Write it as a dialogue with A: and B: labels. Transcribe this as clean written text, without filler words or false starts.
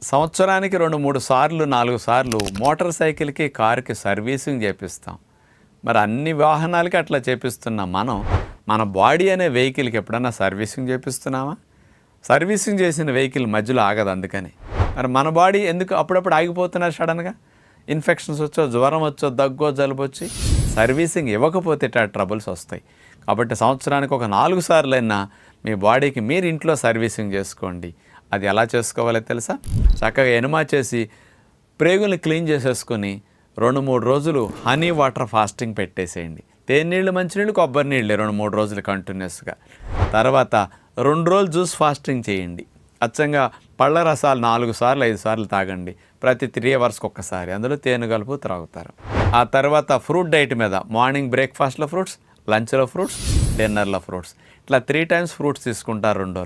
A: సంవత్సరానికి 2, 3 సార్లు 4 సార్లు మోటార్ సైకిల్కి కారుకి సర్వీసింగ్ చేపిస్తాం. మరి అన్ని వాహనాలకి అట్లా చేపిస్తున్నాం. మనం మన బాడీ అనే వెహికల్కి ఎప్పుడన్నా సర్వీసింగ్ చేపిస్తున్నామా? సర్వీసింగ్ చేసిన వెహికల్ మధ్యలో ఆగదు. అందుకని మరి మన బాడీ ఎందుకు అప్పుడప్పుడు ఆగిపోతున్నారు సడన్గా? ఇన్ఫెక్షన్స్ వచ్చో, జ్వరం వచ్చో, దగ్గో, జలుబు వచ్చి సర్వీసింగ్ ఇవ్వకపోతే ఇట్లా ట్రబుల్స్ వస్తాయి. కాబట్టి సంవత్సరానికి ఒక 4 సార్లైనా మీ బాడీకి మీరు ఇంట్లో సర్వీసింగ్ చేసుకోండి. అది ఎలా చేసుకోవాలో తెలుసా? చక్కగా ఎనుమా చేసి ప్రేగుల్ని క్లీన్ చేసేసుకొని 2-3 రోజులు హనీ వాటర్ ఫాస్టింగ్ పెట్టేసేయండి. తేనీళ్ళు, మంచినీళ్ళు, కొబ్బరి నీళ్ళు 2-3 రోజులు కంటిన్యూస్గా. తర్వాత 2 రోజులు జ్యూస్ ఫాస్టింగ్ చేయండి. అచ్చంగా పళ్ళ రసాలు 4 సార్లు 5 సార్లు తాగండి. ప్రతి 3 అవర్స్కి ఒక్కసారి. అందులో తేనె కలుపు త్రాగుతారు. ఆ తర్వాత ఫ్రూట్ డైట్ మీద మార్నింగ్ బ్రేక్ఫాస్ట్లో ఫ్రూట్స్, లంచ్లో ఫ్రూట్స్, డిన్నర్లో ఫ్రూట్స్, ఇట్లా 3 టైమ్స్ ఫ్రూట్స్ తీసుకుంటారు 2 రోజులు.